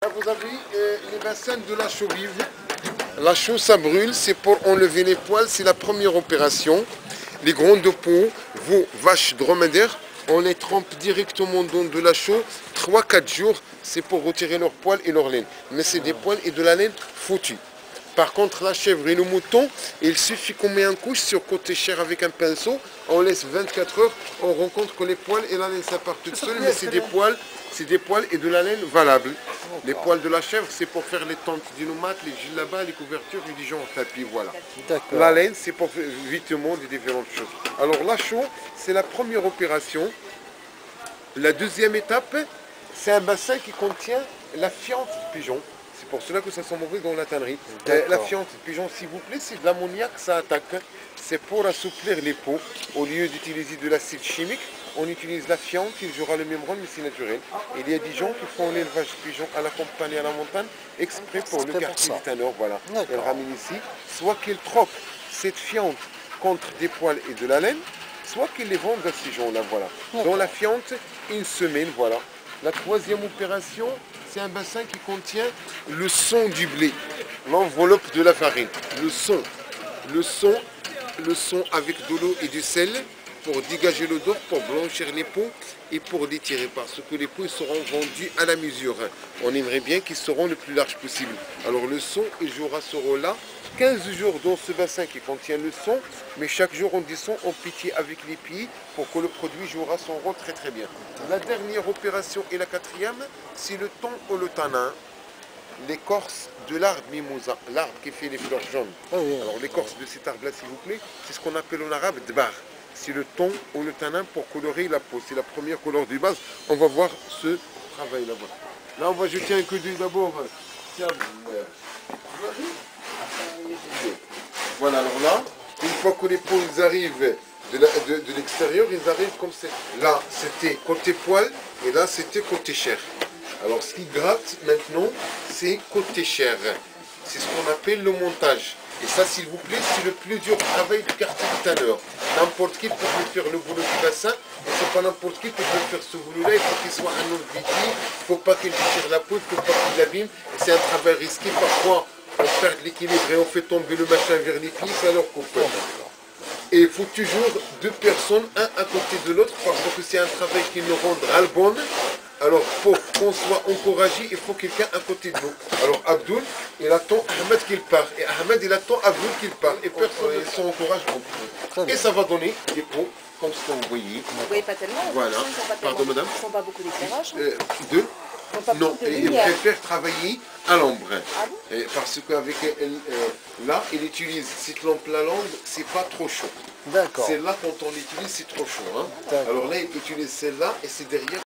Là, vous avez les bassins de la chaux vive. La chaux, ça brûle, c'est pour enlever les poils, c'est la première opération. Les grandes peaux, vos vaches dromadaires, on les trempe directement dans de la chaux 3-4 jours, c'est pour retirer leurs poils et leur laine. Mais c'est des poils et de la laine foutus. Par contre, la chèvre et le mouton, il suffit qu'on met un couche sur côté chair avec un pinceau, on laisse 24 heures, on rencontre que les poils et la laine ça part toute seule, mais c'est des poils et de la laine valables. Les poils de la chèvre, c'est pour faire les tentes dinomates, les djellabas, les couvertures et les gens en tapis, voilà. La laine, c'est pour vêtements et différentes choses. Alors la chaux, c'est la première opération. La deuxième étape, c'est un bassin qui contient la fiente de pigeon. C'est pour cela que ça sent mauvais dans la tannerie. La fiente de pigeon, s'il vous plaît, c'est de l'ammoniac, ça attaque. C'est pour assouplir les peaux. Au lieu d'utiliser de l'acide chimique, on utilise la fiente, il jouera le même rôle, mais c'est naturel. Il y a des gens qui font l'élevage de pigeons à la campagne et à la montagne, exprès pour le quartier du tanneur, voilà. Ils ramènent ici, soit qu'ils troquent cette fiente contre des poils et de la laine, soit qu'ils les vendent à ces gens-là, voilà. Dans la fiente, une semaine, voilà. La troisième opération, c'est un bassin qui contient le son du blé, l'enveloppe de la farine, le son avec de l'eau et du sel pour dégager l'odeur, pour blanchir les peaux et pour les tirer parce que les peaux seront vendues à la mesure. On aimerait bien qu'ils seront le plus large possible. Alors le son, il jouera ce rôle-là. 15 jours dans ce bassin qui contient le son, mais chaque jour on descend en pitié avec les pieds pour que le produit jouera son rôle très très bien. La dernière opération et la quatrième, c'est le thon ou le tanin. L'écorce de l'arbre mimosa, l'arbre qui fait les fleurs jaunes. Alors l'écorce de cet arbre-là, s'il vous plaît, c'est ce qu'on appelle en arabe dbar. C'est le thon ou le tanin pour colorer la peau. C'est la première couleur de base. On va voir ce travail là-bas. Là, on va jeter un coup d'œil d'abord. Voilà, alors là, une fois que les peaux ils arrivent de l'extérieur, ils arrivent comme c'est. Là, c'était côté poil et là, c'était côté chair. Alors, ce qui gratte maintenant, c'est côté chair. C'est ce qu'on appelle le montage. Et ça, s'il vous plaît, c'est le plus dur travail du quartier du tanneur. N'importe qui peut faire le boulot du bassin, et c'est pas n'importe qui peut faire ce boulot-là. Il faut qu'il soit un homme vêtu, il ne faut pas qu'il déchire la peau, il ne faut pas qu'il l'abîme. C'est un travail risqué. Parfois, on perd l'équilibre et on fait tomber le machin vers les pieds, ça leur coupe. Et il faut toujours deux personnes, un à côté de l'autre, parce que c'est un travail qui nous rendra le bon. Alors, pour qu'on soit encouragé, il faut quelqu'un à côté de nous. Alors, Abdul, il attend Ahmed qu'il part. Et Ahmed, il attend Abdul qu'il part. Et personne ne s'encourage non plus. Et ça va donner des peaux, comme ce que vous voyez. Vous ne voyez pas tellement. Voilà. Pardon, madame. Ils ne font pas beaucoup d'éclairage. Deux. Non, il préfère travailler à l'ombre. Ah bon? Parce qu'avec là, il utilise cette lampe-là longue, c'est pas trop chaud. D'accord. Celle-là, quand on l'utilise, c'est trop chaud. Hein. Alors là, il utilise celle-là et c'est derrière